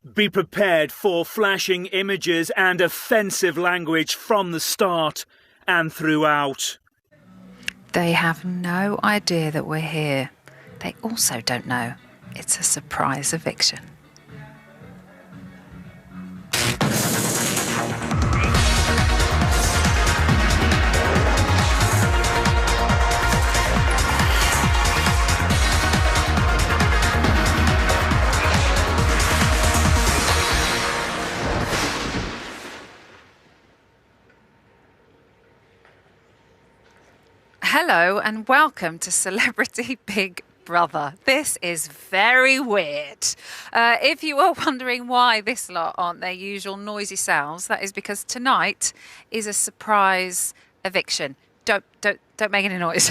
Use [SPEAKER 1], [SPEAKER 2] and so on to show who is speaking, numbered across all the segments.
[SPEAKER 1] Be prepared for flashing images and offensive language from the start and throughout.
[SPEAKER 2] They have no idea that we're here. They also don't know it's a surprise eviction. Hello and welcome to Celebrity Big Brother. This is very weird. If you are wondering why this lot aren't their usual noisy selves, that is because tonight is a surprise eviction. Don't make any noise.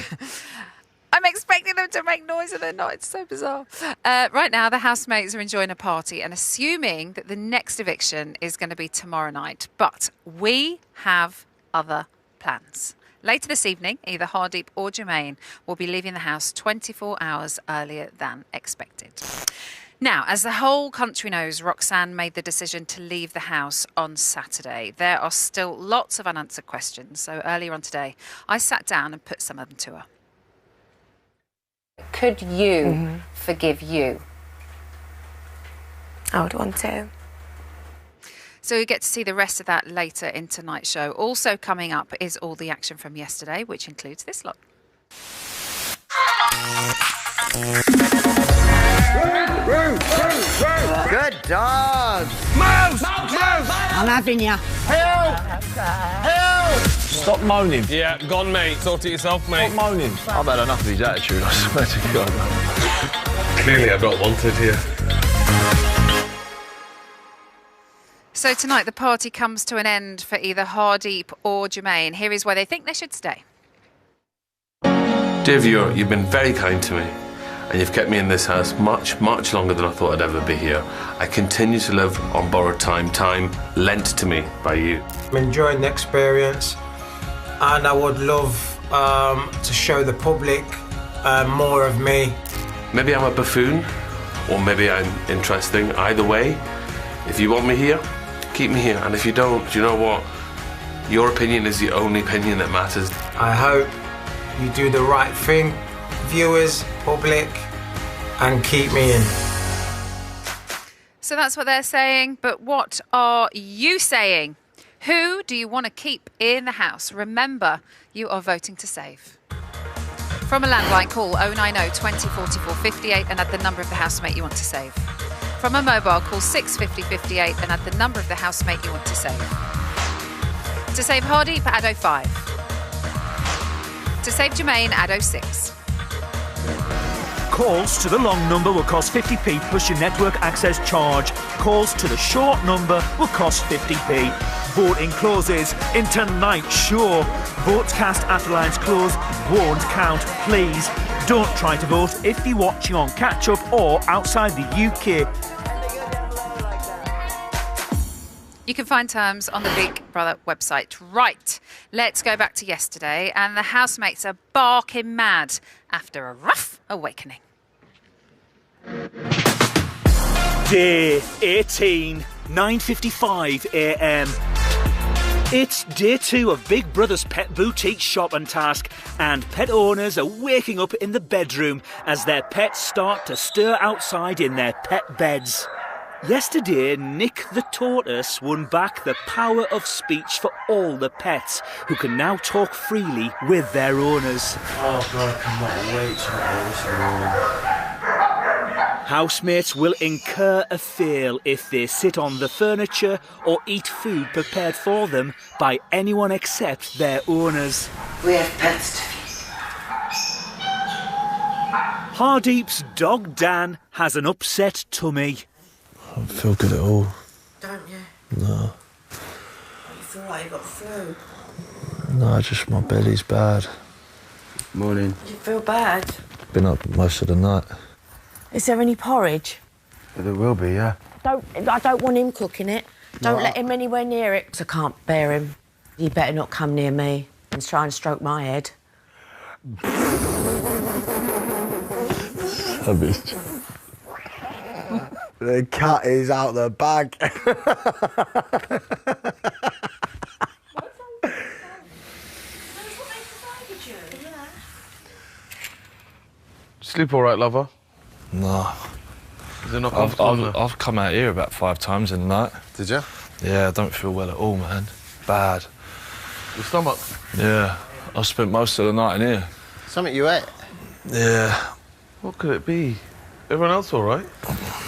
[SPEAKER 2] I'm expecting them to make noise and they're not. It's so bizarre. Right now, the housemates are enjoying a party and assuming that the next eviction is going to be tomorrow night. But we have other plans. Later this evening, either Hardeep or Jermaine will be leaving the house 24 hours earlier than expected. Now, as the whole country knows, Roxanne made the decision to leave the house on Saturday. There are still lots of unanswered questions, so earlier on today, I sat down and put some of them to her.
[SPEAKER 3] Could you forgive you?
[SPEAKER 4] I would want to.
[SPEAKER 2] So you get to see the rest of that later in tonight's show. Also coming up is all the action from yesterday, which includes this lot.
[SPEAKER 5] Good dog.
[SPEAKER 6] Mouse! I'm having you.
[SPEAKER 5] Help! Help!
[SPEAKER 7] Stop moaning.
[SPEAKER 8] Yeah, gone, mate. Sort it yourself, mate.
[SPEAKER 7] Stop moaning.
[SPEAKER 9] I've had enough of his attitude, I swear to God.
[SPEAKER 8] Clearly I'm not wanted here.
[SPEAKER 2] So tonight the party comes to an end for either Hardeep or Jermaine. Here is where they think they should stay.
[SPEAKER 10] Dear viewer, you've been very kind to me and you've kept me in this house much longer than I thought I'd ever be here. I continue to live on borrowed time lent to me by you.
[SPEAKER 11] I'm enjoying the experience and I would love to show the public more of me.
[SPEAKER 10] Maybe I'm a buffoon or maybe I'm interesting. Either way, if you want me here, keep me here, and if you don't, do you know what? Your opinion is the only opinion that matters.
[SPEAKER 11] I hope you do the right thing, viewers, public, and keep me in.
[SPEAKER 2] So that's what they're saying, but what are you saying? Who do you want to keep in the house? Remember, you are voting to save. From a landline, call 090 20 44 58 and add the number of the housemate you want to save. From a mobile, call 650 58 and add the number of the housemate you want to save. To save Hardeep, add 05. To save Jermaine, add 06.
[SPEAKER 1] Calls to the long number will cost 50p plus your network access charge. Calls to the short number will cost 50p. Voting closes in tonight's show. Votes cast after lines close won't count. Please don't try to vote if you're watching on catch-up or outside the UK.
[SPEAKER 2] You can find terms on the Big Brother website. Right, let's go back to yesterday, and the housemates are barking mad after a rough awakening.
[SPEAKER 1] Day 18, 9:55 a.m. It's day 2 of Big Brother's Pet Boutique Shop and Task, and pet owners are waking up in the bedroom as their pets start to stir outside in their pet beds. Yesterday, Nick the tortoise won back the power of speech for all the pets, who can now talk freely with their owners.
[SPEAKER 11] Oh God, I cannot wait to hear this morning.
[SPEAKER 1] Housemates will incur a fail if they sit on the furniture or eat food prepared for them by anyone except their owners.
[SPEAKER 6] We have pets to feed.
[SPEAKER 1] Hardeep's dog Dan has an upset tummy.
[SPEAKER 9] I don't feel good at all.
[SPEAKER 6] Don't you?
[SPEAKER 9] No.
[SPEAKER 6] You feel like you got the flu?
[SPEAKER 9] No, just my belly's bad.
[SPEAKER 5] Morning.
[SPEAKER 6] You feel bad?
[SPEAKER 9] Been up most of the night.
[SPEAKER 6] Is there any porridge?
[SPEAKER 9] But there will be, yeah.
[SPEAKER 6] I don't want him cooking it. Don't
[SPEAKER 9] No.
[SPEAKER 6] let him anywhere near it, 'cause I can't bear him. You better not come near me and try and stroke my head.
[SPEAKER 9] Savage.
[SPEAKER 5] The cat is out the bag.
[SPEAKER 8] Sleep all right, lover?
[SPEAKER 9] No.
[SPEAKER 8] Is it not comfortable?
[SPEAKER 9] I've come out here about 5 times in the night.
[SPEAKER 5] Did you?
[SPEAKER 9] Yeah, I don't feel well at all, man. Bad.
[SPEAKER 8] Your stomach?
[SPEAKER 9] Yeah. I spent most of the night in here.
[SPEAKER 5] Something you ate?
[SPEAKER 9] Yeah.
[SPEAKER 8] What could it be? Everyone else all right?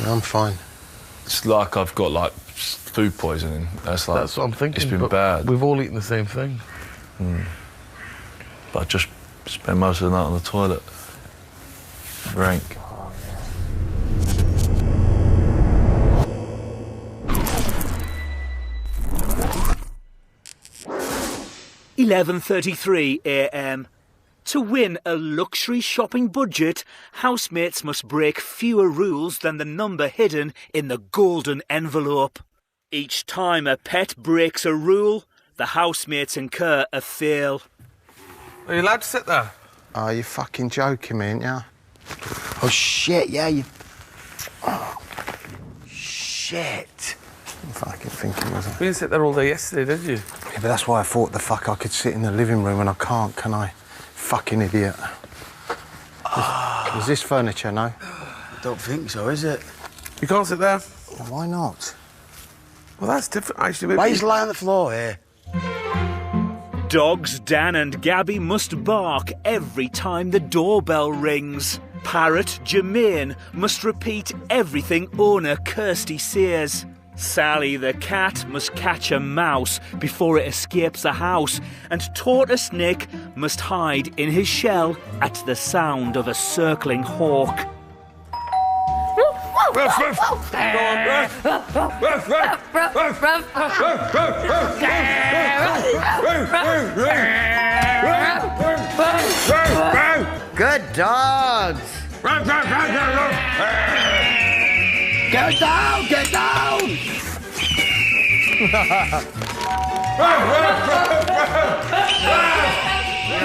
[SPEAKER 5] No, I'm fine.
[SPEAKER 9] It's like I've got, like, food poisoning. That's what
[SPEAKER 8] I'm thinking.
[SPEAKER 9] It's been
[SPEAKER 8] but
[SPEAKER 9] bad.
[SPEAKER 8] We've all eaten the same thing.
[SPEAKER 9] But I just spent most of the night on the toilet. Rank.
[SPEAKER 1] (11:33 a.m). To win a luxury shopping budget, housemates must break fewer rules than the number hidden in the golden envelope. Each time a pet breaks a rule, the housemates incur a fail.
[SPEAKER 8] Are you allowed to sit there?
[SPEAKER 5] Oh, you're fucking joking me, ain't ya? Oh, shit, yeah, you... Oh, shit. I'm fucking thinking, wasn't
[SPEAKER 8] We didn't sit there all day yesterday, did you?
[SPEAKER 5] Yeah, but that's why I thought the fuck I could sit in the living room and I can't, can I? Fucking idiot. Is this furniture, no?
[SPEAKER 4] I don't think so, is it?
[SPEAKER 8] You can't sit there?
[SPEAKER 5] Well, why not?
[SPEAKER 8] Well, that's different, actually.
[SPEAKER 4] Why is lie on the floor here?
[SPEAKER 1] Dogs Dan and Gabby must bark every time the doorbell rings. Parrot Jermaine must repeat everything owner Kirsty says. Sally the cat must catch a mouse before it escapes the house, and Tortoise Nick must hide in his shell at the sound of a circling hawk.
[SPEAKER 5] Good dogs! Get down! Get down!
[SPEAKER 3] You're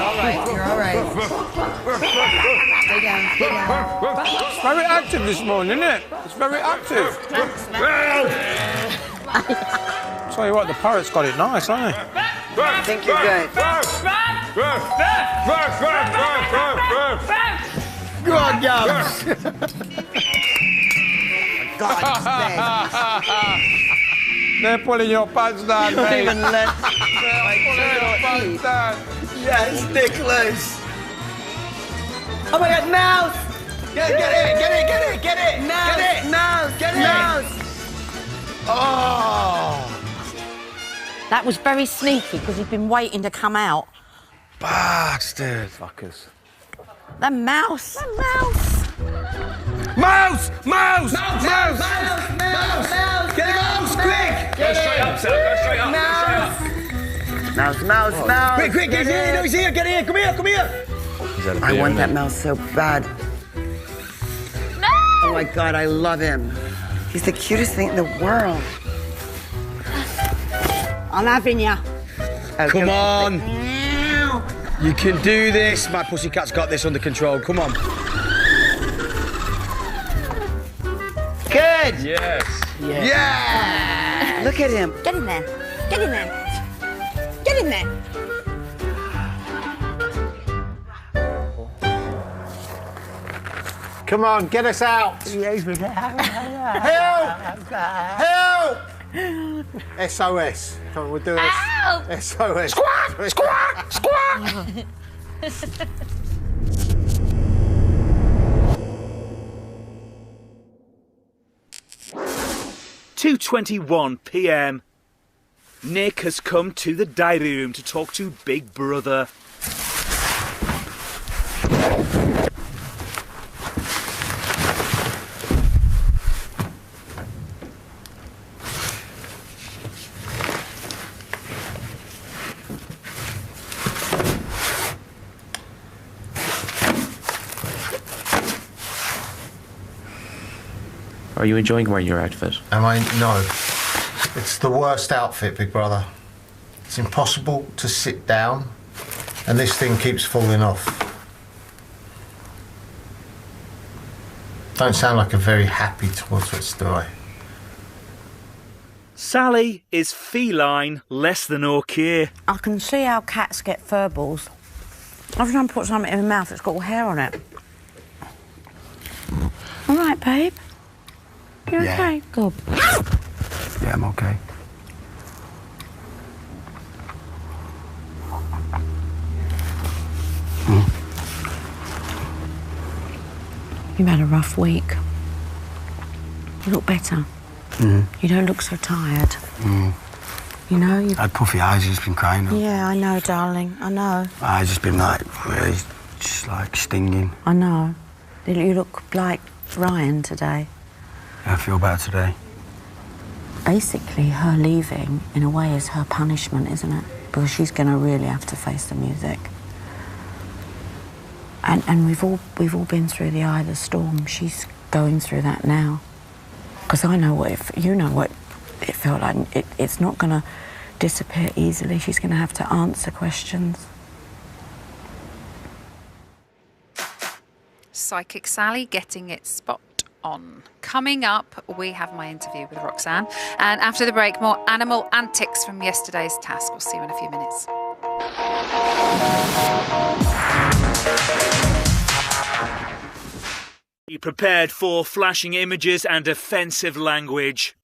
[SPEAKER 3] all right. You're all right. Stay down. Stay down.
[SPEAKER 11] It's very active this morning, isn't it? It's very active. Tell you what, the parrot's got it nice, hasn't he?
[SPEAKER 3] I think you're good.
[SPEAKER 5] Go on, Gabs!
[SPEAKER 3] God's sake.
[SPEAKER 11] They're pulling your pants down, mate.
[SPEAKER 5] Even let...
[SPEAKER 11] They're pulling your pants down.
[SPEAKER 5] Yes, Nicholas! Oh my God, mouse! Get it! Get it! Get it! Get it! Mouse! Get it! Mouse! Get it! Mouse! Oh!
[SPEAKER 6] That was very sneaky because he'd been waiting to come out.
[SPEAKER 5] Bastard! Fuckers.
[SPEAKER 6] The mouse. The mouse.
[SPEAKER 5] Mouse! Mouse! Mouse! Mouse! Mouse! Mouse! Mouse! Get a mouse, quick!
[SPEAKER 8] Go straight up, sir. Go straight up.
[SPEAKER 5] Mouse! Mouse! Mouse! Quick, quick! He's here! No, he's here! Get here! Come here! Come here!
[SPEAKER 3] I want that mouse so bad. No! Oh my God, I love him. He's the cutest thing in the world.
[SPEAKER 6] I'm having ya.
[SPEAKER 5] Come on! You can do this. My pussycat's got this under control. Come on. Good!
[SPEAKER 8] Yes.
[SPEAKER 5] Yeah!
[SPEAKER 3] Look at him.
[SPEAKER 6] Get in there. Get in there. Get in there.
[SPEAKER 5] Come on, get us out! Help! Help! SOS. Come on, we'll do this.
[SPEAKER 6] Help!
[SPEAKER 5] SOS.
[SPEAKER 6] Squawk! Squawk! Squawk!
[SPEAKER 1] 2:21 p.m. Nick has come to the diary room to talk to Big Brother.
[SPEAKER 7] Are you enjoying wearing your outfit?
[SPEAKER 5] Am I? No. It's the worst outfit, Big Brother. It's impossible to sit down, and this thing keeps falling off.
[SPEAKER 11] Don't sound like a very happy tortoise, do I?
[SPEAKER 1] Sally is feline less than okay.
[SPEAKER 6] I can see how cats get fur balls. Every time I put something in my mouth, it's got all hair on it. All right, babe? You
[SPEAKER 4] Yeah.
[SPEAKER 6] okay? Good.
[SPEAKER 4] Yeah, I'm okay.
[SPEAKER 6] You've had a rough week. You look better. You don't look so tired. You know,
[SPEAKER 4] I had puffy eyes, just been crying.
[SPEAKER 6] Yeah, I know, darling. I know.
[SPEAKER 4] My eyes just been like, really, just like stinging.
[SPEAKER 6] I know. You look like Ryan today.
[SPEAKER 4] I feel better today.
[SPEAKER 6] Basically, her leaving, in a way, is her punishment, isn't it? Because she's going to really have to face the music. And we've all been through the eye of the storm. She's going through that now. Because I know you know what it felt like. It's not going to disappear easily. She's going to have to answer questions.
[SPEAKER 2] Psychic Sally getting it spot on. Coming up, we have my interview with Roxanne. And after the break, more animal antics from yesterday's task. We'll see you in a few minutes.
[SPEAKER 1] Be prepared for flashing images and offensive language.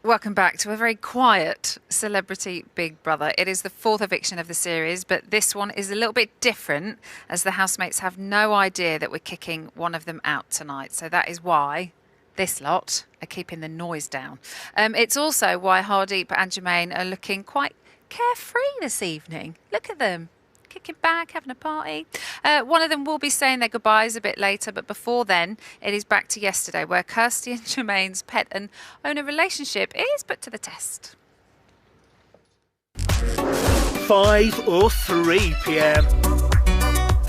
[SPEAKER 2] Welcome back to a very quiet Celebrity Big Brother. It is the fourth eviction of the series, but this one is a little bit different as the housemates have no idea that we're kicking one of them out tonight. So that is why this lot are keeping the noise down. It's also why Hardeep and Jermaine are looking quite carefree this evening. Look at them. Kicking back, having a party. One of them will be saying their goodbyes a bit later, but before then, it is back to yesterday, where Kirsty and Jermaine's pet and owner relationship is put to the test.
[SPEAKER 1] 5:03 p.m.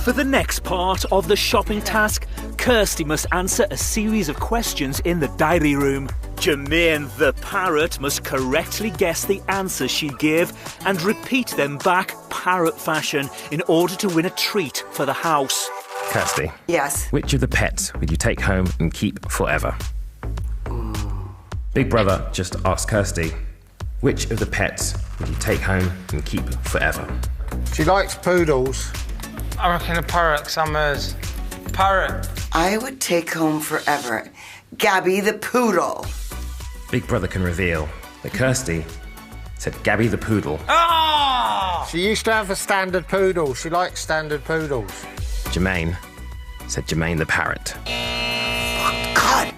[SPEAKER 1] For the next part of the shopping task, Kirsty must answer a series of questions in the diary room. Jermaine the parrot must correctly guess the answers she gave and repeat them back parrot fashion in order to win a treat for the house.
[SPEAKER 7] Kirsty.
[SPEAKER 3] Yes.
[SPEAKER 7] Which of the pets would you take home and keep forever? Big Brother just asked Kirsty, which of the pets would you take home and keep forever?
[SPEAKER 11] She likes poodles. I reckon a parrot, 'cause I'm hers. Parrot.
[SPEAKER 3] I would take home forever Gabby the poodle.
[SPEAKER 7] Big Brother can reveal that Kirsty said Gabby the poodle.
[SPEAKER 11] Ah! She used to have a standard poodle. She likes standard poodles.
[SPEAKER 7] Jermaine said Jermaine the parrot.
[SPEAKER 3] God.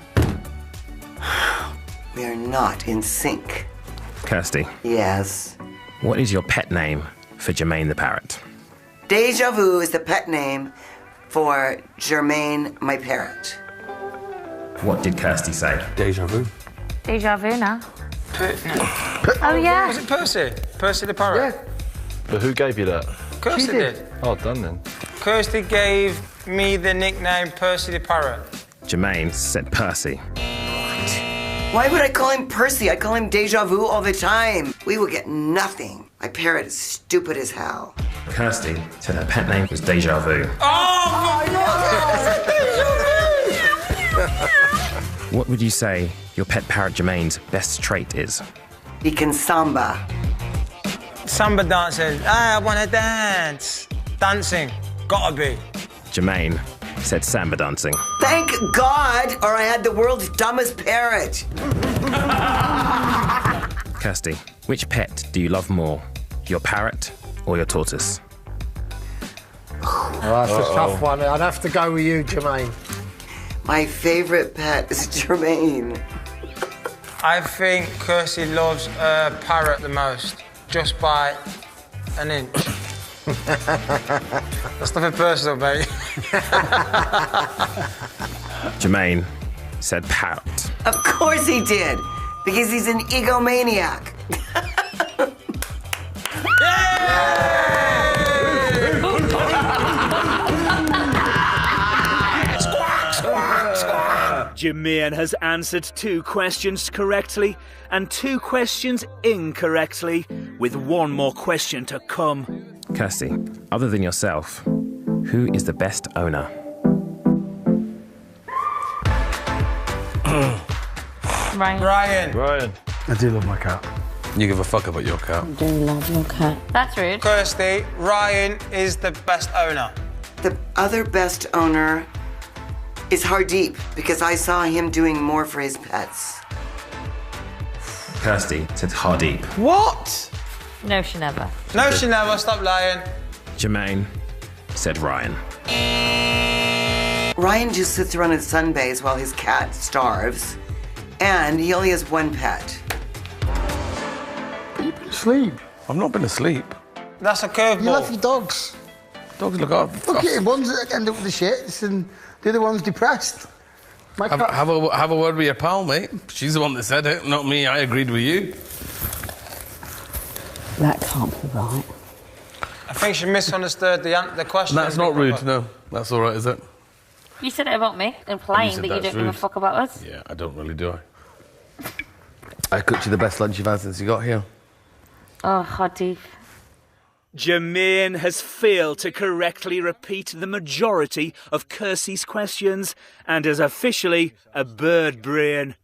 [SPEAKER 3] We are not in sync.
[SPEAKER 7] Kirsty.
[SPEAKER 3] Yes.
[SPEAKER 7] What is your pet name for Jermaine the parrot?
[SPEAKER 3] Deja Vu is the pet name for Jermaine, my parrot.
[SPEAKER 7] What did Kirsty say?
[SPEAKER 8] Deja vu.
[SPEAKER 12] Deja vu now. Oh, yeah.
[SPEAKER 11] Was it Percy? Percy the parrot?
[SPEAKER 9] Yeah. But who gave you that?
[SPEAKER 11] Kirsty did.
[SPEAKER 9] Oh, done then.
[SPEAKER 11] Kirsty gave me the nickname Percy the parrot.
[SPEAKER 7] Jermaine said Percy.
[SPEAKER 3] Why would I call him Percy? I call him Deja Vu all the time. We will get nothing. My parrot is stupid as hell.
[SPEAKER 7] Kirsty said her pet name was Deja Vu.
[SPEAKER 11] Oh,
[SPEAKER 7] What would you say your pet parrot Jermaine's best trait is?
[SPEAKER 3] He can samba.
[SPEAKER 11] Samba dancing. I wanna dance. Dancing. Gotta be.
[SPEAKER 7] Jermaine said samba dancing.
[SPEAKER 3] Thank God, or I had the world's dumbest parrot.
[SPEAKER 7] Kirsty, which pet do you love more? Your parrot or your tortoise?
[SPEAKER 11] Oh, that's a tough one. I'd have to go with you, Jermaine.
[SPEAKER 3] My favorite pet is Jermaine.
[SPEAKER 11] I think Kirsty loves a parrot the most, just by an inch. That's nothing personal, mate.
[SPEAKER 7] Jermaine said parrot.
[SPEAKER 3] Of course he did, because he's an egomaniac.
[SPEAKER 1] Jermaine has answered 2 questions correctly and 2 questions incorrectly, with 1 more question to come.
[SPEAKER 7] Kirsty, other than yourself, who is the best owner?
[SPEAKER 12] Ryan.
[SPEAKER 4] I do love my cat.
[SPEAKER 10] You give a fuck about your cat.
[SPEAKER 6] I do love your cat.
[SPEAKER 12] That's rude.
[SPEAKER 11] Kirsty, Ryan is the best owner.
[SPEAKER 3] The other best owner is Hardeep, because I saw him doing more for his pets.
[SPEAKER 7] Kirsty said Hardeep.
[SPEAKER 11] What?
[SPEAKER 12] No, she never.
[SPEAKER 11] No, she never. Stop lying.
[SPEAKER 7] Jermaine said Ryan.
[SPEAKER 3] Ryan just sits around in sunbays while his cat starves, and he only has 1 pet.
[SPEAKER 8] You've been asleep. I've not been asleep.
[SPEAKER 11] That's a curveball.
[SPEAKER 13] You left your dogs.
[SPEAKER 8] Dogs look up.
[SPEAKER 13] Look at him, one's end up with the shits and the other one's depressed.
[SPEAKER 8] Have a word with your pal, mate. She's the one that said it, not me. I agreed with you.
[SPEAKER 6] That can't be right.
[SPEAKER 11] I think she misunderstood the question.
[SPEAKER 8] That's not rude, no. That's all right, is it?
[SPEAKER 12] You said it about me, implying that you don't give a fuck about us.
[SPEAKER 8] Yeah, I don't really, do I?
[SPEAKER 5] I cooked you the best lunch you've had since you got here.
[SPEAKER 12] Oh, Hardeep.
[SPEAKER 1] Jermaine has failed to correctly repeat the majority of Kirsty's questions and is officially a bird brain.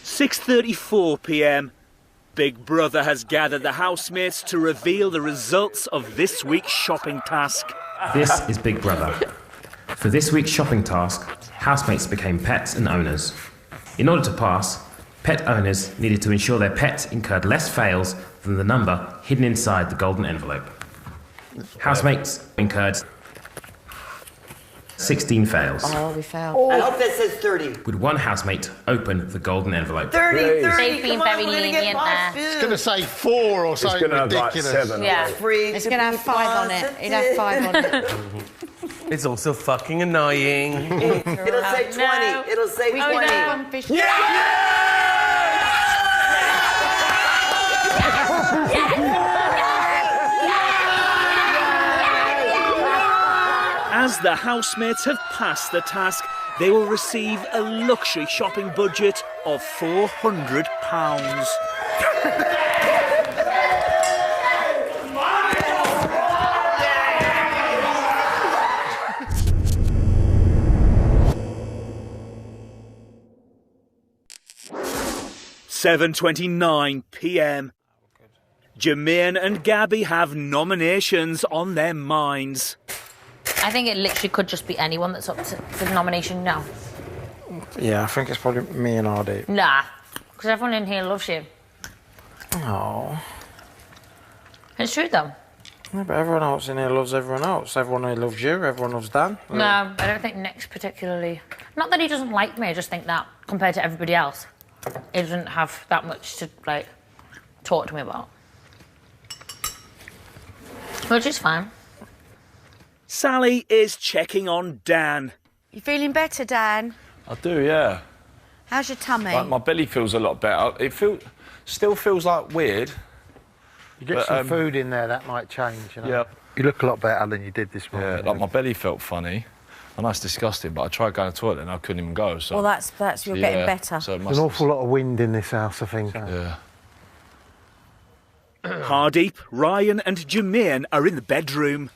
[SPEAKER 1] (6:34 p.m). Big Brother has gathered the housemates to reveal the results of this week's shopping task.
[SPEAKER 7] This is Big Brother. For this week's shopping task, housemates became pets and owners. In order to pass, pet owners needed to ensure their pet incurred less fails than the number hidden inside the golden envelope. Housemates incurred 16 fails.
[SPEAKER 6] Oh, we failed.
[SPEAKER 3] I hope that says 30.
[SPEAKER 7] Would one housemate open the golden envelope?
[SPEAKER 3] 30,
[SPEAKER 12] They've been very lenient there.
[SPEAKER 13] It's going to say 4 or something ridiculous.
[SPEAKER 4] Have, like, 7.
[SPEAKER 12] Yeah.
[SPEAKER 6] It's going to have 5 on it. It'd have 5 on it.
[SPEAKER 8] It's also fucking annoying.
[SPEAKER 3] It'll say 20.
[SPEAKER 12] No.
[SPEAKER 3] It'll say 20.
[SPEAKER 1] As the housemates have passed the task, they will receive a luxury shopping budget of £400. 7:29 p.m. Jermaine and Gabby have nominations on their minds.
[SPEAKER 12] I think it literally could just be anyone that's up for the nomination now.
[SPEAKER 11] Yeah, I think it's probably me and Hardeep.
[SPEAKER 12] Nah, because everyone in here loves you.
[SPEAKER 11] Oh.
[SPEAKER 12] It's true, though.
[SPEAKER 11] Yeah, but everyone else in here loves everyone else. Everyone here loves you, everyone loves Dan.
[SPEAKER 12] No, I don't think Nick's particularly... Not that he doesn't like me, I just think that, compared to everybody else, he doesn't have that much to, like, talk to me about. Which is fine.
[SPEAKER 1] Sally is checking on Dan.
[SPEAKER 6] You feeling better, Dan?
[SPEAKER 9] I do, yeah.
[SPEAKER 6] How's your tummy?
[SPEAKER 9] Like, my belly feels a lot better. It still feels like weird.
[SPEAKER 13] You get some food in there, that might change. You know?
[SPEAKER 9] Yeah.
[SPEAKER 13] You look a lot better than you did this morning.
[SPEAKER 9] Yeah, like my belly felt funny. And that's disgusting, but I tried going to the toilet and I couldn't even go. So,
[SPEAKER 6] well, that's you're getting better.
[SPEAKER 9] So
[SPEAKER 13] There's an awful lot of wind in this house, I think.
[SPEAKER 9] Yeah.
[SPEAKER 1] Hardeep, Ryan and Jermaine are in the bedroom.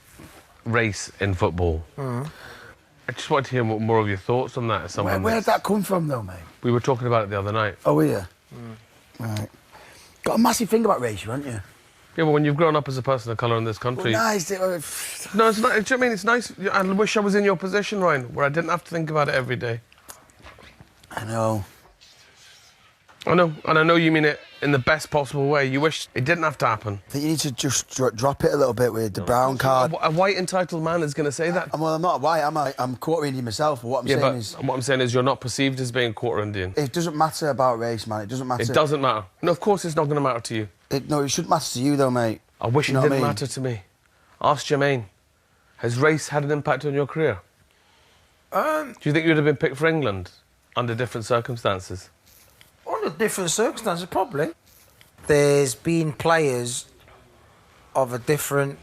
[SPEAKER 10] Race in football. I just wanted to hear more of your thoughts on that.
[SPEAKER 4] Where did that come from, though, mate?
[SPEAKER 10] We were talking about it the other night.
[SPEAKER 4] Oh, were you? Right. Got a massive thing about race, haven't you?
[SPEAKER 10] Yeah, but when you've grown up as a person of colour in this country...
[SPEAKER 4] Well, nice.
[SPEAKER 10] No, it's not. Do you know what I mean? It's nice. I wish I was in your position, Ryan, where I didn't have to think about it every day.
[SPEAKER 4] I know.
[SPEAKER 10] I know, and I know you mean it in the best possible way. You wish it didn't have to happen.
[SPEAKER 4] I think you need to just drop it a little bit with the brown card.
[SPEAKER 10] A white entitled man is going to say that.
[SPEAKER 4] Well, I'm not white, am I? I'm quarter Indian myself, but what I'm saying is...
[SPEAKER 10] you're not perceived as being quarter Indian.
[SPEAKER 4] It doesn't matter about race, man. It doesn't matter.
[SPEAKER 10] It doesn't matter. No, of course it's not going to matter to you.
[SPEAKER 4] No, it shouldn't matter to you, though, mate.
[SPEAKER 10] I wish it didn't matter to me. Ask Jermaine. Has race had an impact on your career? Do you think you'd have been picked for England under different circumstances?
[SPEAKER 11] Under different circumstances, probably. There's been players of a different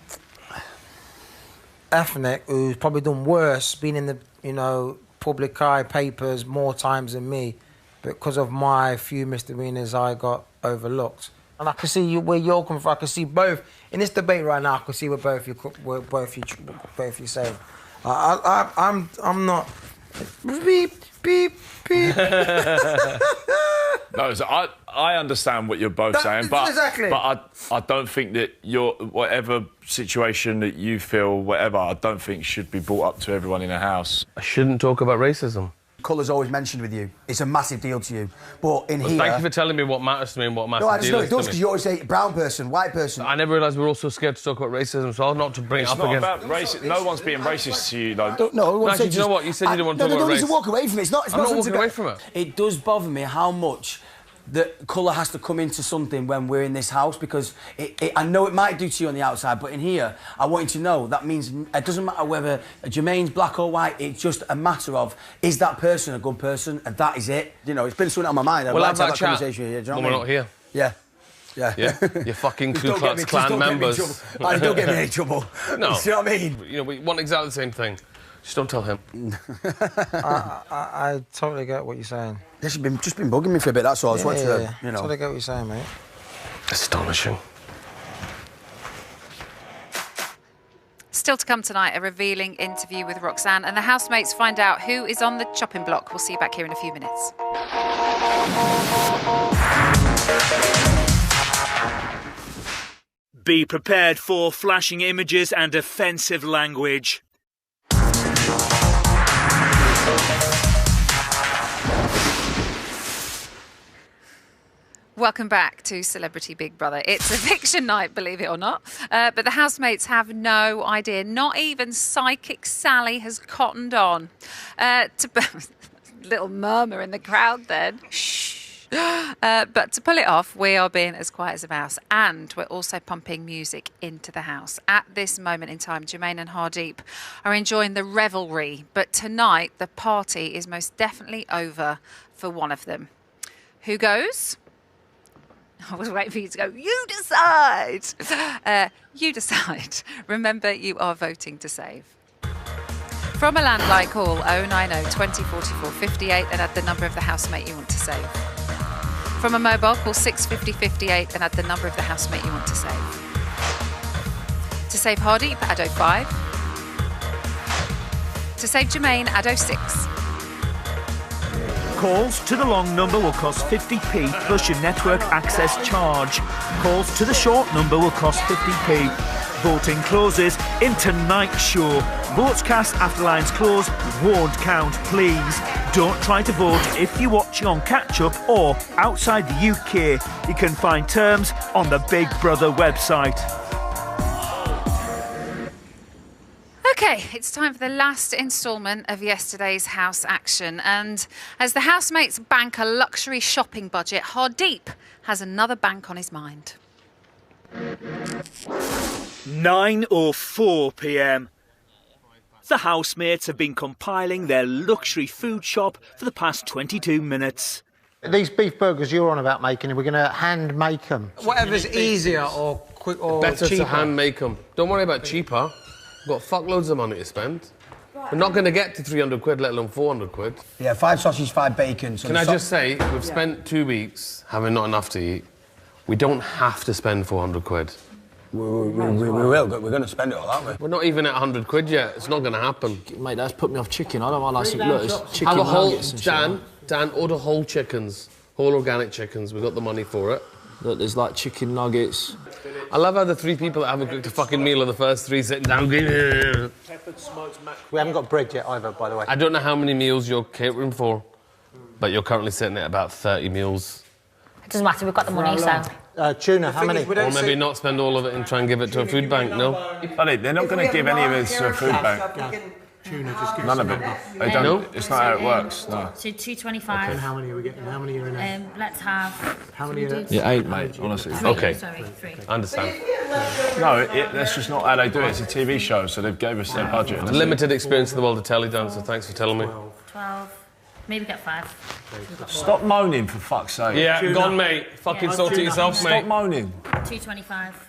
[SPEAKER 11] ethnic who's probably done worse, been in the, you know, public eye, papers more times than me. Because of my few misdemeanors, I got overlooked. And I can see where you're coming from. I can see both. In this debate right now, I can see where both you saying. I'm not... Beep, beep, beep.
[SPEAKER 9] No, so I understand what you're both saying, but
[SPEAKER 11] exactly.
[SPEAKER 9] But I don't think that whatever situation that you feel, whatever, I don't think should be brought up to everyone in the house.
[SPEAKER 8] I shouldn't talk about racism.
[SPEAKER 4] Colour's always mentioned with you. It's a massive deal to you. But in here...
[SPEAKER 8] Thank you for telling me what matters to me and what matters to me.
[SPEAKER 4] No, I just know it does, because you always say brown person, white person.
[SPEAKER 8] I never realised we're all so scared to talk about racism, so I'll not to bring it up again.
[SPEAKER 9] It's not about racism. No one's being racist to you, though.
[SPEAKER 4] No,
[SPEAKER 8] actually, do you know what? You said you didn't want to talk about race.
[SPEAKER 4] No, need to walk away from it.
[SPEAKER 8] I'm not walking away from it.
[SPEAKER 4] It does bother me how much that colour has to come into something when we're in this house, because I know it might do to you on the outside, but in here, I want you to know that means it doesn't matter whether Jermaine's black or white, it's just a matter of, is that person a good person? And that is it. You know, it's been something on my mind.
[SPEAKER 8] We'll
[SPEAKER 4] have
[SPEAKER 8] that
[SPEAKER 4] conversation here. Do you know
[SPEAKER 8] when we're not here.
[SPEAKER 4] Yeah.
[SPEAKER 8] Yeah, you fucking Ku Klux Klan members.
[SPEAKER 4] Don't get me in any trouble.
[SPEAKER 8] No.
[SPEAKER 4] You see what I mean?
[SPEAKER 8] You know, we want exactly the same thing. Just don't tell him.
[SPEAKER 11] I totally get what you're saying.
[SPEAKER 4] Yes, you've just been bugging me for a bit, that's all.
[SPEAKER 11] Yeah.
[SPEAKER 4] You know.
[SPEAKER 11] Totally get what you're saying, mate.
[SPEAKER 8] Astonishing.
[SPEAKER 2] Still to come tonight, a revealing interview with Roxanne, and the housemates find out who is on the chopping block. We'll see you back here in a few minutes.
[SPEAKER 1] Be prepared for flashing images and offensive language.
[SPEAKER 2] Welcome back to Celebrity Big Brother. It's eviction night, believe it or not. But the housemates have no idea. Not even Psychic Sally has cottoned on. Little murmur in the crowd then. Shh. But to pull it off, we are being as quiet as a mouse. And we're also pumping music into the house. At this moment in time, Jermaine and Hardeep are enjoying the revelry. But tonight, the party is most definitely over for one of them. Who goes? I was waiting for you to go, you decide! You decide. Remember, you are voting to save. From a landline, call 090 20 44 58 and add the number of the housemate you want to save. From a mobile, call 650 58 and add the number of the housemate you want to save. To save Hardeep, add 05. To save Jermaine, add 06.
[SPEAKER 1] Calls to the long number will cost 50p plus your network access charge. Calls to the short number will cost 50p. Voting closes in tonight's show. Votes cast after lines close won't count, please. Don't try to vote if you're watching on catch-up or outside the UK. You can find terms on the Big Brother website.
[SPEAKER 2] Okay, it's time for the last instalment of yesterday's house action. And as the housemates bank a luxury shopping budget, Hardeep has another bank on his mind.
[SPEAKER 1] 9:04 p.m. The housemates have been compiling their luxury food shop for the past 22 minutes.
[SPEAKER 13] These beef burgers you're on about making, we're going to hand make them.
[SPEAKER 11] Whatever's easier or quick or
[SPEAKER 8] better
[SPEAKER 11] cheaper.
[SPEAKER 8] to hand make them. Don't worry about cheaper. We've got fuckloads of money to spend. We're not going to get to 300 quid, let alone 400 quid.
[SPEAKER 4] Yeah, 5 sausages, 5 bacon. So
[SPEAKER 8] Can I just say, we've spent 2 weeks having not enough to eat. We don't have to spend 400 quid.
[SPEAKER 4] We will. We're going to spend it all, aren't we?
[SPEAKER 8] We're not even at 100 quid yet. It's not going to happen.
[SPEAKER 14] Mate, that's put me off chicken. I don't like it. Look, it's chicken
[SPEAKER 8] Have a whole...
[SPEAKER 14] nuggets and shit.
[SPEAKER 8] Dan, order whole chickens. Whole organic chickens. We've got the money for it.
[SPEAKER 14] Look, there's like chicken nuggets.
[SPEAKER 8] I love how the 3 people that haven't cooked a fucking meal are the first 3 sitting down.
[SPEAKER 13] Peppered smoked mackerel. We haven't got bread yet either, by the way.
[SPEAKER 8] I don't know how many meals you're catering for, but you're currently sitting at about 30 meals.
[SPEAKER 12] It doesn't matter, we've got the money, so...
[SPEAKER 13] Tuna, how many?
[SPEAKER 8] Or maybe not spend all of it and try and give it to a food bank, no?
[SPEAKER 9] Buddy, they're not going to give any of it to a food bank.
[SPEAKER 13] Tuna, just give
[SPEAKER 9] None of it. They don't.
[SPEAKER 8] No?
[SPEAKER 9] It's not how it works, no.
[SPEAKER 12] So 225.
[SPEAKER 13] And how many are we getting? How many are in?
[SPEAKER 12] Let's have...
[SPEAKER 13] How many are in?
[SPEAKER 9] Yeah, 8, mate, honestly.
[SPEAKER 12] 3,
[SPEAKER 8] Okay.
[SPEAKER 12] Sorry, 3.
[SPEAKER 8] I understand.
[SPEAKER 9] No, that's just not how they do it. It's a TV show, so they've gave us their budget.
[SPEAKER 8] It's a limited experience in the world of telly, Dan, so thanks for telling me.
[SPEAKER 12] 12. Maybe get 5.
[SPEAKER 9] Stop moaning, for fuck's sake.
[SPEAKER 8] Yeah, gone, mate. Fucking sort it yourself, mate.
[SPEAKER 9] Stop moaning.
[SPEAKER 12] 225.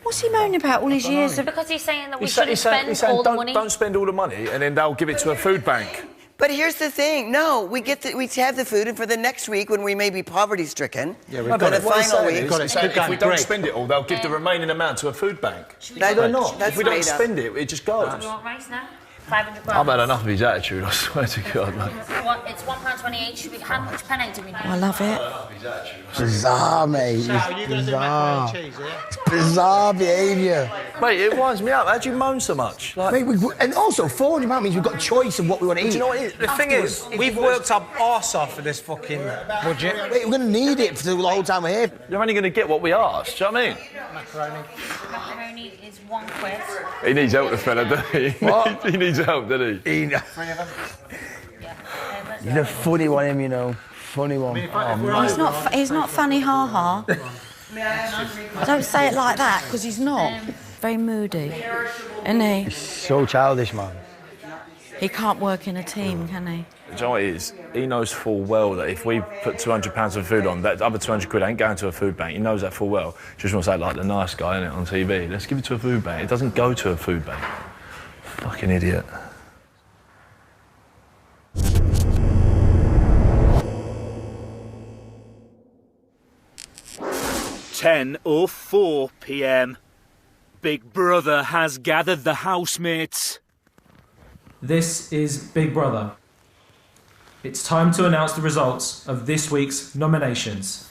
[SPEAKER 6] What's he moaning about all his years of...
[SPEAKER 12] Because he's saying that we shouldn't spend all the money.
[SPEAKER 9] Don't spend all the money, and then they'll give it to a food bank.
[SPEAKER 3] But here's the thing. No, we have the food, and for the next week when we may be poverty-stricken,
[SPEAKER 9] Yeah,
[SPEAKER 3] for the final week...
[SPEAKER 9] If we don't spend it all, they'll give the remaining amount to a food bank.
[SPEAKER 3] No, they're not.
[SPEAKER 9] If we don't spend it, it just goes.
[SPEAKER 12] Do you want rice now? 500
[SPEAKER 9] I've had enough of his attitude, I swear to God, mate.
[SPEAKER 12] It's £1.28. How much penne do we need?
[SPEAKER 6] I love it.
[SPEAKER 13] Bizarre, mate.
[SPEAKER 5] Sal, you going to do macaroni and cheese, yeah?
[SPEAKER 13] It's bizarre behaviour.
[SPEAKER 9] Mate, it winds me up. How do you moan so much?
[SPEAKER 13] Mate, and also, £400 means we've got choice of what we want to eat.
[SPEAKER 9] Do you know what it is? The thing is,
[SPEAKER 11] we've worked our arse off for this fucking budget.
[SPEAKER 13] Mate, we're going to need it for the whole time we're here.
[SPEAKER 9] You're only going to get what we asked, do you know what I mean?
[SPEAKER 12] Macaroni is £1.
[SPEAKER 9] He needs help, the fella, doesn't he?
[SPEAKER 13] What?
[SPEAKER 9] He needs help, doesn't he?
[SPEAKER 13] He's a funny one, him, you know. Funny one.
[SPEAKER 6] He's not funny, ha-ha. Don't say it like that, because he's not. Very moody, isn't he?
[SPEAKER 13] He's so childish, man.
[SPEAKER 6] He can't work in a team, can he?
[SPEAKER 9] Do you know what it is? He knows full well that if we put £200 of food on, that other 200 quid ain't going to a food bank. He knows that full well. Just wants to act like the nice guy, innit, on TV. Let's give it to a food bank. It doesn't go to a food bank. Fucking idiot.
[SPEAKER 1] (10:04 p.m). Big Brother has gathered the housemates.
[SPEAKER 15] This is Big Brother. It's time to announce the results of this week's nominations.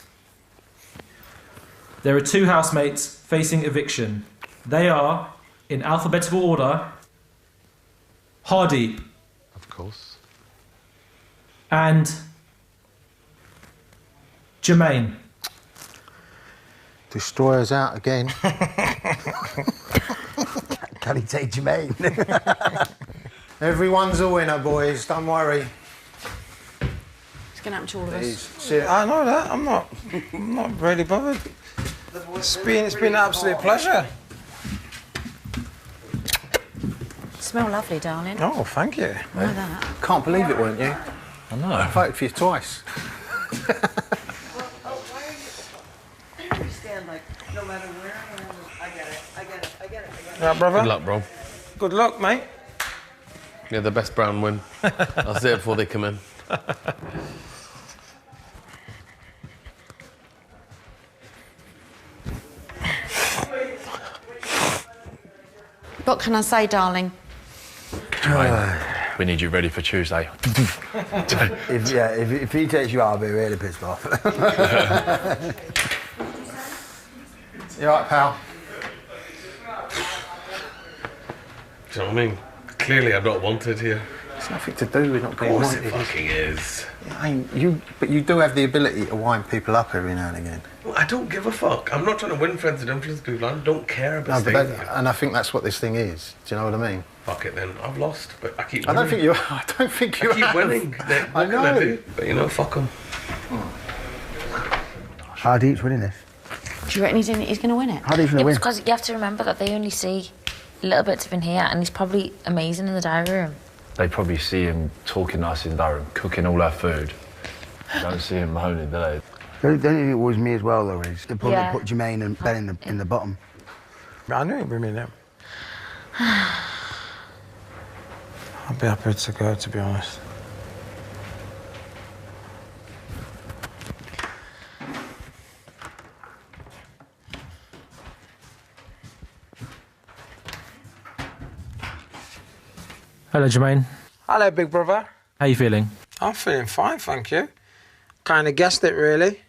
[SPEAKER 15] There are 2 housemates facing eviction. They are, in alphabetical order, Hardeep.
[SPEAKER 10] Of course.
[SPEAKER 15] And Jermaine.
[SPEAKER 13] Destroyer's out again. Can he take Jermaine?
[SPEAKER 11] Everyone's a winner, boys. Don't worry.
[SPEAKER 6] It's going to happen to all of us.
[SPEAKER 11] I know that. I'm not really bothered. It's been an absolute pleasure.
[SPEAKER 6] You smell lovely, darling.
[SPEAKER 11] Oh, thank you.
[SPEAKER 6] I know that.
[SPEAKER 14] Can't believe it, weren't you?
[SPEAKER 9] I know.
[SPEAKER 14] I voted for you twice.
[SPEAKER 3] No matter where I get it.
[SPEAKER 11] Yeah, brother?
[SPEAKER 8] Good luck, bro.
[SPEAKER 11] Good luck, mate.
[SPEAKER 8] Yeah, the best brown win. I'll say it before they come in.
[SPEAKER 6] What can I say, darling?
[SPEAKER 9] We need you ready for Tuesday.
[SPEAKER 13] if he takes you out, I'll be really pissed off.
[SPEAKER 11] You all right, pal?
[SPEAKER 10] Do you know what I mean? Clearly I'm not wanted here.
[SPEAKER 14] It's nothing to do with not being
[SPEAKER 10] Of course
[SPEAKER 14] wanted.
[SPEAKER 10] it fucking is.
[SPEAKER 14] But you do have the ability to wind people up every now and again.
[SPEAKER 10] Well, I don't give a fuck. I'm not trying to win friends and influence people. I don't care about staying here.
[SPEAKER 14] And I think that's what this thing is. Do you know what I mean?
[SPEAKER 10] Fuck it then. I've lost, but I keep
[SPEAKER 14] I
[SPEAKER 10] winning.
[SPEAKER 14] don't think you. I don't think you.
[SPEAKER 10] I keep winning. What can I do? But you know, fuck them.
[SPEAKER 13] Hardeep's winning this.
[SPEAKER 6] Do you reckon he's going to win it?
[SPEAKER 13] Hardeep's going to win.
[SPEAKER 12] Because you have to remember that they only see little bits of him here, and he's probably amazing in the diary room.
[SPEAKER 9] They probably see him talking nice in the diary room, cooking all our food. They don't see him moaning, do they?
[SPEAKER 13] The only thing that worries me as well, though, is they probably
[SPEAKER 12] Yeah.
[SPEAKER 13] put Jermaine and Ben in the bottom.
[SPEAKER 11] I knew it'd be me now. I'd be happy to go, to be honest.
[SPEAKER 15] Hello, Jermaine.
[SPEAKER 11] Hello, big brother.
[SPEAKER 15] How you feeling?
[SPEAKER 11] I'm feeling fine, thank you. Kind of guessed it, really.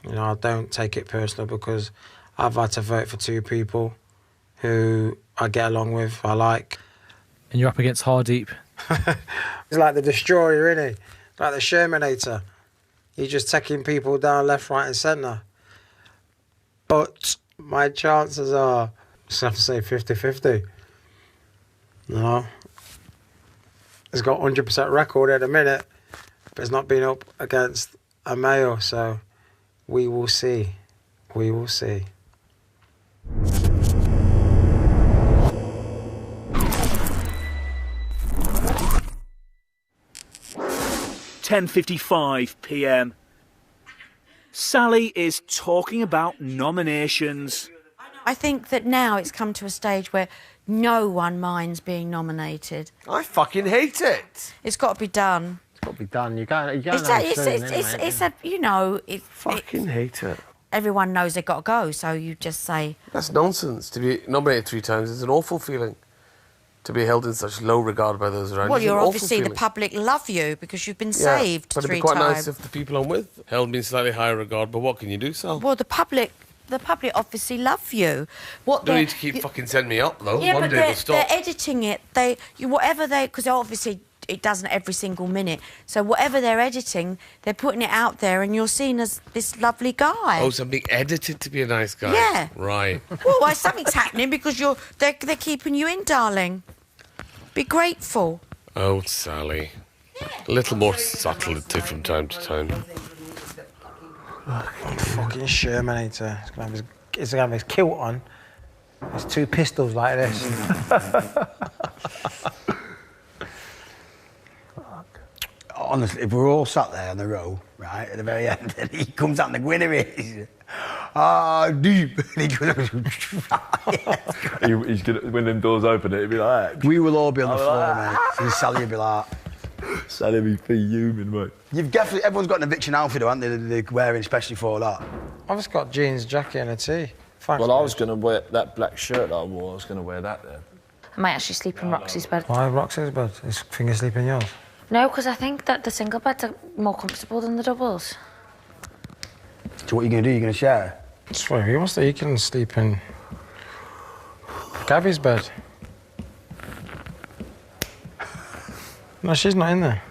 [SPEAKER 11] You know, I don't take it personal because I've had to vote for 2 people who I get along with, I like.
[SPEAKER 15] And you're up against Hardeep.
[SPEAKER 11] He's like the destroyer, isn't he? Like the Shermanator. He's just taking people down left, right and centre. But my chances are, I just have to say 50-50. You know? He's got 100% record at the minute, but it's not been up against a male, so we will see. We will see.
[SPEAKER 1] (10:55 p.m). Sally is talking about nominations.
[SPEAKER 6] I think that now it's come to a stage where no one minds being nominated.
[SPEAKER 8] I fucking hate it.
[SPEAKER 6] It's got to be done.
[SPEAKER 14] It's got to be done. You can't
[SPEAKER 6] It's
[SPEAKER 8] Fucking hate it.
[SPEAKER 6] everyone knows they've got to go, so you just say...
[SPEAKER 10] That's nonsense. To be nominated 3 times is an awful feeling. To be held in such low regard by those around you.
[SPEAKER 6] Well,
[SPEAKER 10] is an
[SPEAKER 6] you're
[SPEAKER 10] awful
[SPEAKER 6] obviously the
[SPEAKER 10] feeling.
[SPEAKER 6] public love you because you've been saved 3
[SPEAKER 10] but
[SPEAKER 6] times.
[SPEAKER 10] it'd be quite nice if the people I'm with held me in slightly higher regard, but what can you do, Sal?
[SPEAKER 6] Well, the public obviously love you.
[SPEAKER 10] Don't need to keep fucking sending me up, though.
[SPEAKER 6] Yeah,
[SPEAKER 10] One
[SPEAKER 6] but
[SPEAKER 10] day they'll stop.
[SPEAKER 6] they're editing it. Because obviously it doesn't every single minute. So whatever they're editing, they're putting it out there, and you're seen as this lovely guy.
[SPEAKER 10] Oh, so I'm being edited to be a nice guy?
[SPEAKER 6] Yeah.
[SPEAKER 10] Right.
[SPEAKER 6] Well, why something's happening because they're keeping you in, darling. Be grateful.
[SPEAKER 10] Oh, Sally. A little more subtlety from time to time.
[SPEAKER 11] Fucking Shermanator. He's gonna have his kilt on. There's 2 pistols like this.
[SPEAKER 13] Honestly, if we're all sat there on the row, right, at the very end, and he comes out and the winner is... deep. And he goes...
[SPEAKER 9] He's gonna, when them doors open, it'll be like that.
[SPEAKER 13] We will all be on the floor, mate. And Sally will be like...
[SPEAKER 9] Sally will be fuming, mate.
[SPEAKER 13] Everyone's got an eviction outfit, haven't they? They're wearing especially for that.
[SPEAKER 11] I've just got jeans, jacket and a tee. Thanks,
[SPEAKER 9] Well, I was going to wear that black shirt that I wore. I was going to wear that then.
[SPEAKER 12] I might actually sleep in Roxy's bed.
[SPEAKER 11] Why Roxy's bed? Is Finger sleep in yours?
[SPEAKER 12] No, because I think that the single beds are more comfortable than the doubles.
[SPEAKER 13] So what are you going to do? You're going to share?
[SPEAKER 11] Just whatever he wants to. He can sleep in Gabby's bed. No, she's not in there.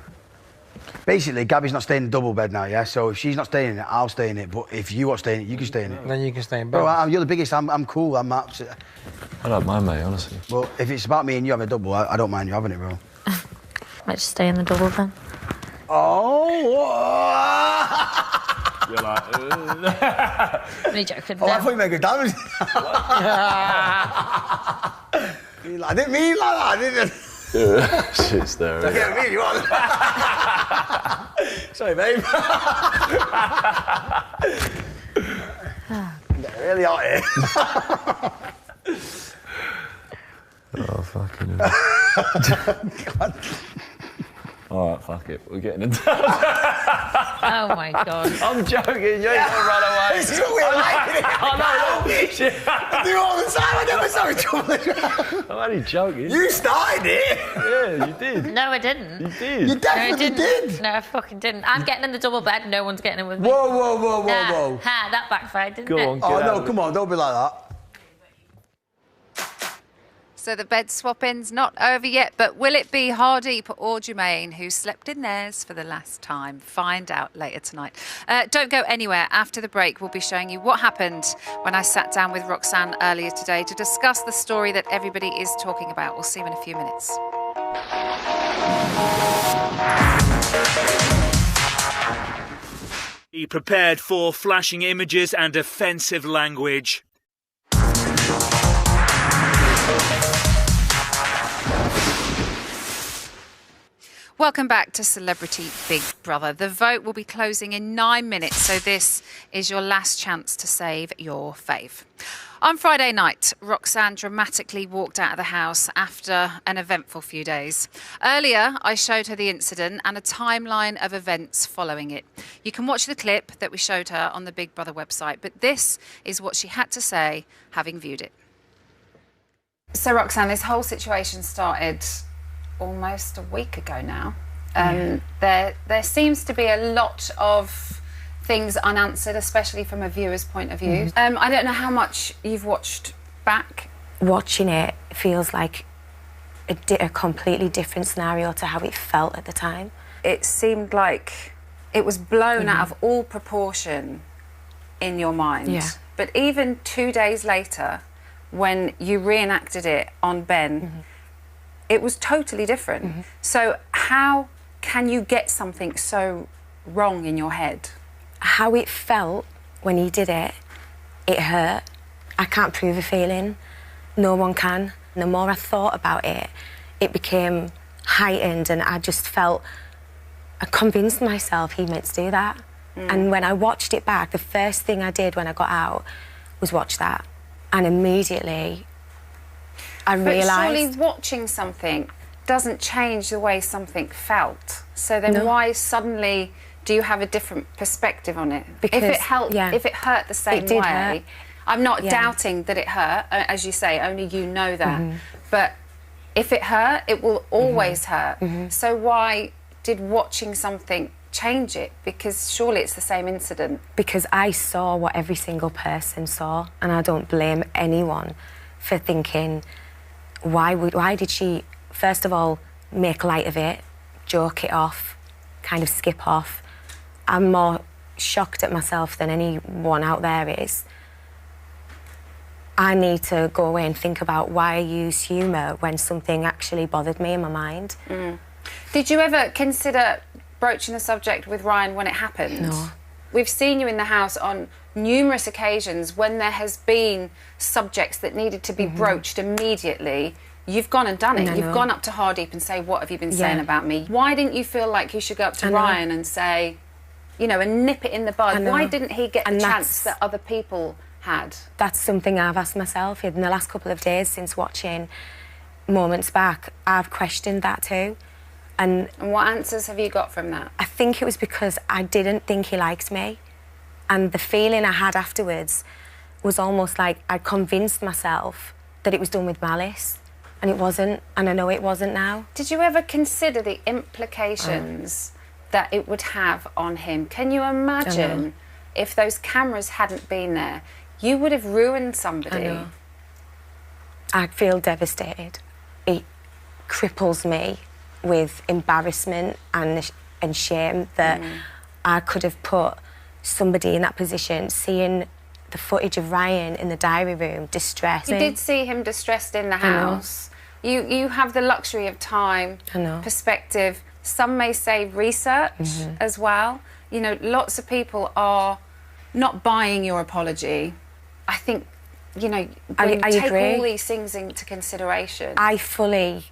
[SPEAKER 13] Basically, Gabby's not staying in the double bed now, yeah? So if she's not staying in it, I'll stay in it. But if you want to stay in it, you can stay in it.
[SPEAKER 11] Then you can stay in bed.
[SPEAKER 13] Bro, you're the biggest. I'm cool. I'm absolutely...
[SPEAKER 9] I don't mind, mate, honestly.
[SPEAKER 13] Well, if it's about me and you having a double, I don't mind you having it, bro.
[SPEAKER 12] Might just stay in the double then.
[SPEAKER 13] Oh!
[SPEAKER 9] You're like...
[SPEAKER 12] Really joking.
[SPEAKER 13] Oh, I thought you made good damage. I didn't mean like that, I didn't.
[SPEAKER 9] Shit's there.
[SPEAKER 13] Don't get me, you want. Sorry, babe. They're really hot here.
[SPEAKER 9] Oh, fucking hell.
[SPEAKER 13] God.
[SPEAKER 9] All right, fuck it. We're getting into
[SPEAKER 12] Oh, my God.
[SPEAKER 9] I'm joking. You ain't gonna run away.
[SPEAKER 13] This is what we're like.
[SPEAKER 9] I know. Shit.
[SPEAKER 13] I do it all the time. I never saw trouble.
[SPEAKER 9] I'm only joking.
[SPEAKER 13] You started it.
[SPEAKER 9] Yeah, you did.
[SPEAKER 12] No, I didn't.
[SPEAKER 9] You did.
[SPEAKER 13] You definitely did.
[SPEAKER 12] No, I fucking didn't. I'm getting in the double bed. No one's getting in with me.
[SPEAKER 13] Whoa, whoa, whoa, whoa,
[SPEAKER 12] Nah.
[SPEAKER 13] whoa.
[SPEAKER 12] Ha, that backfired, didn't
[SPEAKER 9] Go
[SPEAKER 12] it?
[SPEAKER 9] on, get
[SPEAKER 13] Oh,
[SPEAKER 9] out
[SPEAKER 13] no,
[SPEAKER 9] of it.
[SPEAKER 13] come on. Don't be like that.
[SPEAKER 2] So the bed swapping's not over yet, but will it be Hardeep or Jermaine who slept in theirs for the last time? Find out later tonight. Don't go anywhere. After the break, we'll be showing you what happened when I sat down with Roxanne earlier today to discuss the story that everybody is talking about. We'll see you in a few minutes.
[SPEAKER 1] Be prepared for flashing images and offensive language.
[SPEAKER 2] Welcome back to Celebrity Big Brother. The vote will be closing in 9 minutes, so this is your last chance to save your fave. On Friday night, Roxanne dramatically walked out of the house after an eventful few days. Earlier, I showed her the incident and a timeline of events following it. You can watch the clip that we showed her on the Big Brother website, but this is what she had to say, having viewed it. So, Roxanne, this whole situation started almost a week ago now. There seems to be a lot of things unanswered, especially from a viewer's point of view. I don't know how much you've watched back.
[SPEAKER 16] Watching it feels like a completely different scenario to how it felt at the time.
[SPEAKER 2] It seemed like it was blown out of all proportion in your mind.
[SPEAKER 16] Yeah.
[SPEAKER 2] But even 2 days later, when you reenacted it on Ben, it was totally different. So how can you get something so wrong in your head?
[SPEAKER 16] How it felt when he did it, it hurt. I can't prove a feeling. No one can. The more I thought about it, it became heightened, and I just felt, I convinced myself he meant to do that. And when I watched it back, the first thing I did when I got out was watch that. And immediately I realised...
[SPEAKER 2] But surely watching something doesn't change the way something felt. So then why suddenly do you have a different perspective on it?
[SPEAKER 16] Because,
[SPEAKER 2] if it helped, if it hurt the same way,
[SPEAKER 16] hurt.
[SPEAKER 2] I'm not doubting that it hurt. As you say, only you know that. But if it hurt, it will always hurt. So why did watching something change it? Because surely it's the same incident.
[SPEAKER 16] Because I saw what every single person saw, and I don't blame anyone for thinking, why did she, first of all, make light of it, joke it off, kind of skip off? I'm more shocked at myself than anyone out there is. I need to go away and think about why I use humour when something actually bothered me in my mind.
[SPEAKER 2] Did you ever consider broaching the subject with Ryan when it happened?
[SPEAKER 16] No.
[SPEAKER 2] We've seen you in the house on numerous occasions when there has been subjects that needed to be broached immediately. You've gone and done it. You've gone up to Hardeep and say, what have you been saying about me? Why didn't you feel like you should go up to Ryan and say, you know, and nip it in the bud? Why didn't he get the chance that other people had?
[SPEAKER 16] That's something I've asked myself in the last couple of days since watching Moments Back. I've questioned that too. And
[SPEAKER 2] what answers have you got from that?
[SPEAKER 16] I think it was because I didn't think he liked me. And the feeling I had afterwards was almost like I convinced myself that it was done with malice. And it wasn't, and I know it wasn't now.
[SPEAKER 2] Did you ever consider the implications that it would have on him? Can you imagine if those cameras hadn't been there? You would have ruined somebody.
[SPEAKER 16] I know. I feel devastated. It cripples me with embarrassment and shame that I could have put somebody in that position, seeing the footage of Ryan in the diary room, distressed.
[SPEAKER 2] You did see him distressed in the house. You have the luxury of time, perspective. Some may say research as well. You know, lots of people are not buying your apology. I think, you know, when you take
[SPEAKER 16] agree.
[SPEAKER 2] all these things into consideration.
[SPEAKER 16] I fully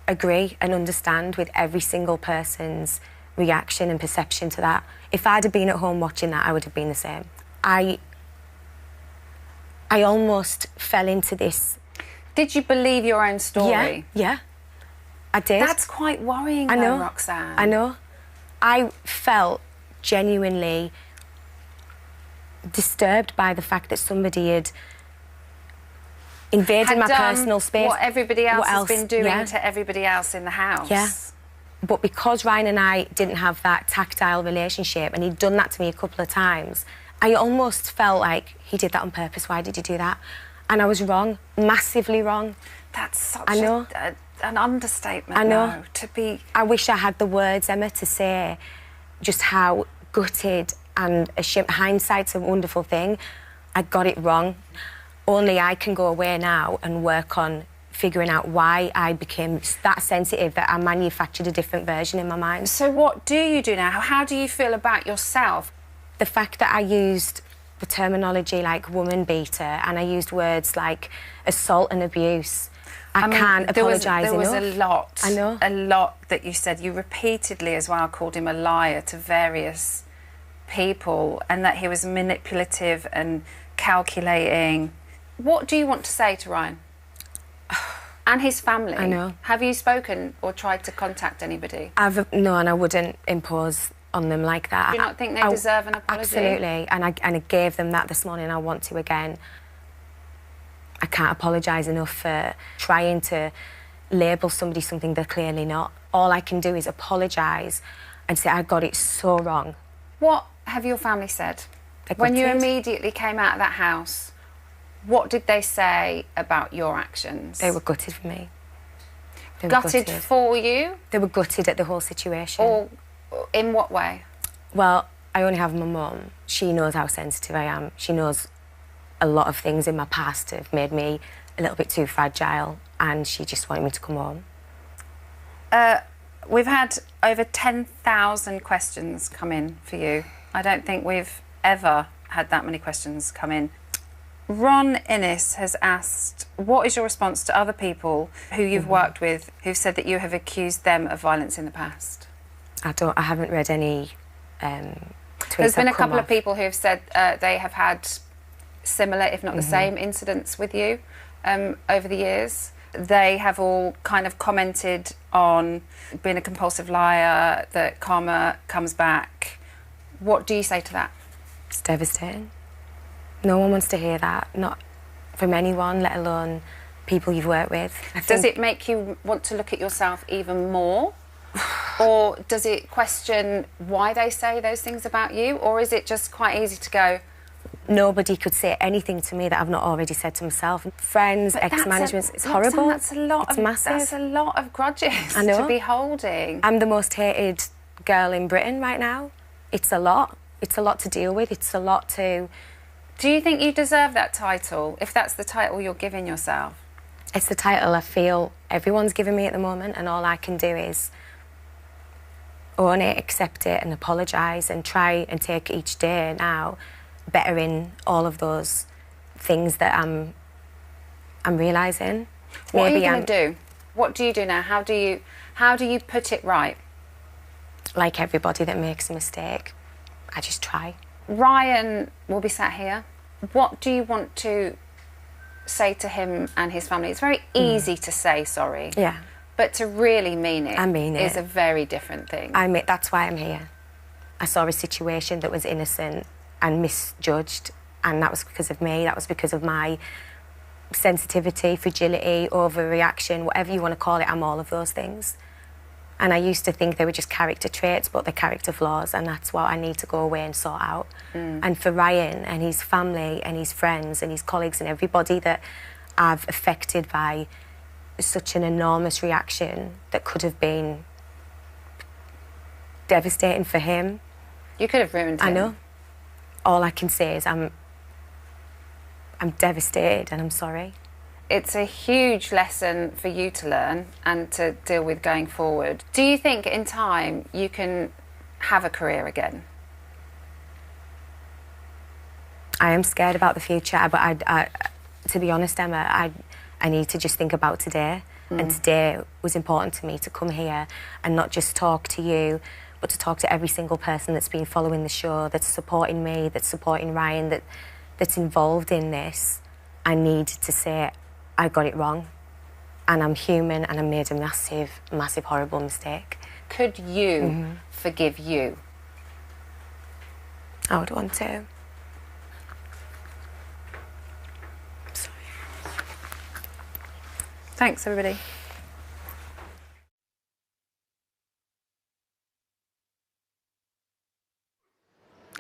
[SPEAKER 16] agree and understand with every single person's reaction and perception to that. If I'd have been at home watching that, I would have been the same. I almost fell into this.
[SPEAKER 2] Did you believe your own story?
[SPEAKER 16] Yeah, I did.
[SPEAKER 2] That's quite worrying,
[SPEAKER 16] I know,
[SPEAKER 2] though, Roxanne.
[SPEAKER 16] I know. I felt genuinely disturbed by the fact that somebody had invaded my personal space.
[SPEAKER 2] What everybody else has been doing to everybody else in the house.
[SPEAKER 16] Yeah. But because Ryan and I didn't have that tactile relationship, and he'd done that to me a couple of times, I almost felt like he did that on purpose. Why did he do that? And I was wrong, massively wrong.
[SPEAKER 2] That's such an understatement.
[SPEAKER 16] I know.
[SPEAKER 2] Though, to be.
[SPEAKER 16] I wish I had the words, Emma, to say just how gutted and ashamed. Hindsight's a wonderful thing. I got it wrong. Only I can go away now and work on figuring out why I became that sensitive that I manufactured a different version in my mind.
[SPEAKER 2] So what do you do now? How do you feel about yourself?
[SPEAKER 16] The fact that I used the terminology like woman beater and I used words like assault and abuse, I can't apologise enough.
[SPEAKER 2] There was a lot.
[SPEAKER 16] I know.
[SPEAKER 2] A lot that you said. You repeatedly as well called him a liar to various people and that he was manipulative and calculating. What do you want to say to Ryan? And his family?
[SPEAKER 16] I know.
[SPEAKER 2] Have you spoken or tried to contact anybody?
[SPEAKER 16] No, and I wouldn't impose on them like that.
[SPEAKER 2] Do you not think they deserve an apology?
[SPEAKER 16] Absolutely, and I gave them that this morning. I want to again. I can't apologise enough for trying to label somebody something they're clearly not. All I can do is apologise and say I got it so wrong.
[SPEAKER 2] What have your family said? When you immediately came out of that house, what did they say about your actions?
[SPEAKER 16] They were gutted for me.
[SPEAKER 2] Gutted for you?
[SPEAKER 16] They were gutted at the whole situation.
[SPEAKER 2] Or in what way?
[SPEAKER 16] Well, I only have my mum. She knows how sensitive I am. She knows a lot of things in my past have made me a little bit too fragile, and she just wanted me to come home.
[SPEAKER 2] We've had over 10,000 questions come in for you. I don't think we've ever had that many questions come in. Ron Innes has asked, what is your response to other people who you've worked with who've said that you have accused them of violence in the past?
[SPEAKER 16] I haven't read any to
[SPEAKER 2] There's been a couple
[SPEAKER 16] come
[SPEAKER 2] of people who have said they have had similar, if not the same, incidents with you over the years. They have all kind of commented on being a compulsive liar, that karma comes back. What do you say to that?
[SPEAKER 16] It's devastating. No one wants to hear that, not from anyone, let alone people you've worked with.
[SPEAKER 2] Does it make you want to look at yourself even more? Or does it question why they say those things about you? Or is it just quite easy to go,
[SPEAKER 16] nobody could say anything to me that I've not already said to myself. Friends, ex-management, it's horrible.
[SPEAKER 2] That's a lot.
[SPEAKER 16] It's massive.
[SPEAKER 2] That's a lot of grudges
[SPEAKER 16] I know.
[SPEAKER 2] to be holding.
[SPEAKER 16] I'm the most hated girl in Britain right now. It's a lot. It's a lot to deal with. It's a lot to...
[SPEAKER 2] Do you think you deserve that title, if that's the title you're giving yourself?
[SPEAKER 16] It's the title I feel everyone's giving me at the moment, and all I can do is own it, accept it and apologise and try and take each day now bettering all of those things that I'm realising.
[SPEAKER 2] What are you going to do? What do you do now? How do you put it right?
[SPEAKER 16] Like everybody that makes a mistake, I just try.
[SPEAKER 2] Ryan will be sat here. What do you want to say to him and his family? It's very easy to say sorry.
[SPEAKER 16] Yeah.
[SPEAKER 2] But to really mean it,
[SPEAKER 16] I mean it.
[SPEAKER 2] Is a very different thing.
[SPEAKER 16] That's why I'm here. I saw a situation that was innocent and misjudged, and that was because of me. That was because of my sensitivity, fragility, overreaction, whatever you want to call it. I'm all of those things. And I used to think they were just character traits, but they're character flaws, and that's what I need to go away and sort out. And for Ryan and his family and his friends and his colleagues and everybody that I've affected by such an enormous reaction that could have been devastating for him.
[SPEAKER 2] You could have ruined him.
[SPEAKER 16] I know. All I can say is I'm devastated and I'm sorry.
[SPEAKER 2] It's a huge lesson for you to learn and to deal with going forward. Do you think in time you can have a career again?
[SPEAKER 16] I am scared about the future, but to be honest, Emma, I need to just think about today. And today was important to me to come here and not just talk to you, but to talk to every single person that's been following the show, that's supporting me, that's supporting Ryan, that's involved in this. I need to say, I got it wrong, and I'm human, and I made a massive, massive, horrible mistake.
[SPEAKER 2] Could you forgive you?
[SPEAKER 16] I would want to.
[SPEAKER 2] Thanks, everybody.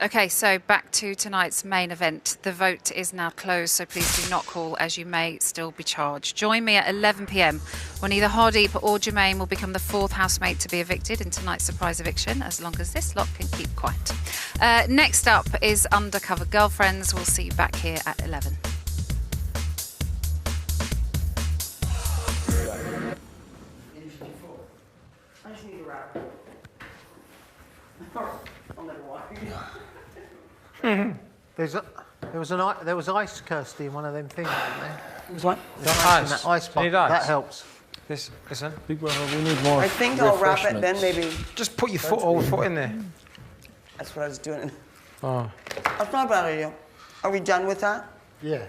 [SPEAKER 2] OK, so back to tonight's main event. The vote is now closed, so please do not call, as you may still be charged. Join me at 11 p.m. when either Hardeep or Jermaine will become the fourth housemate to be evicted in tonight's surprise eviction, as long as this lot can keep quiet. Next up is Undercover Girlfriends. We'll see you back here at 11.
[SPEAKER 3] I just need a wrap. I'll never watch.
[SPEAKER 11] There was ice, Kirsty, in one of them things, wasn't there?
[SPEAKER 3] There's what?
[SPEAKER 11] There's ice in that ice bucket. That helps. Listen.
[SPEAKER 14] Big brother, we need more.
[SPEAKER 3] I think I'll wrap it then, maybe.
[SPEAKER 11] Just put your foot in there.
[SPEAKER 3] That's what I was doing.
[SPEAKER 11] Oh.
[SPEAKER 3] That's not a bad idea. Are we done with that?
[SPEAKER 11] Yeah.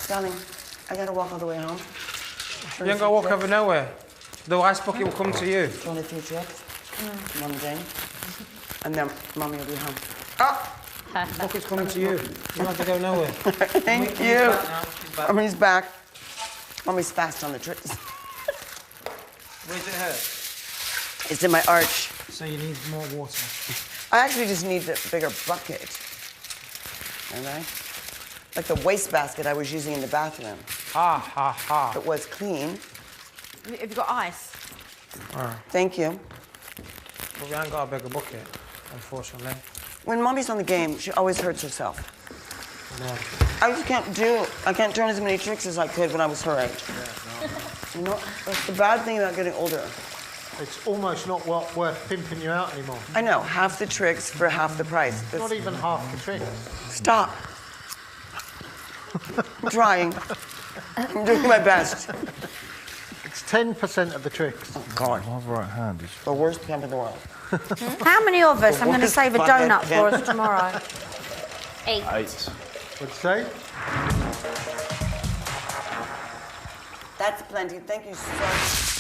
[SPEAKER 3] Darling, I gotta walk all the way home.
[SPEAKER 11] You ain't gotta walk over nowhere. The ice bucket will come to you.
[SPEAKER 3] 23 trips. One day. And then Mommy will be home. Oh!
[SPEAKER 11] The bucket's coming to you. You don't have to go nowhere.
[SPEAKER 3] Thank you. Mommy's back. Mommy's fast on the tricks.
[SPEAKER 11] Where's it hurt?
[SPEAKER 3] It's in my arch.
[SPEAKER 11] So you need more water.
[SPEAKER 3] I actually just need a bigger bucket. Alright? Like the wastebasket I was using in the bathroom. It was clean.
[SPEAKER 12] Have you got ice?
[SPEAKER 3] Thank you.
[SPEAKER 11] But we ain't got a bigger bucket, unfortunately.
[SPEAKER 3] When Mommy's on the game, she always hurts herself.
[SPEAKER 11] No.
[SPEAKER 3] I just can't turn as many tricks as I could when I was her age. You know, that's the bad thing about getting older.
[SPEAKER 11] It's almost not worth pimping you out anymore.
[SPEAKER 3] I know, half the tricks for half the price.
[SPEAKER 11] It's not even half the tricks.
[SPEAKER 3] Stop. I'm trying. I'm doing my best.
[SPEAKER 14] It's 10% of the tricks.
[SPEAKER 3] Oh, God.
[SPEAKER 9] My right hand is...
[SPEAKER 3] The worst pump in the world.
[SPEAKER 6] How many of us? I'm going to
[SPEAKER 3] worst
[SPEAKER 6] save a
[SPEAKER 3] fucking
[SPEAKER 6] donut for
[SPEAKER 3] pimp.
[SPEAKER 6] us tomorrow.
[SPEAKER 14] 8.
[SPEAKER 9] 8.
[SPEAKER 14] What'd you say?
[SPEAKER 3] That's plenty. Thank you so much.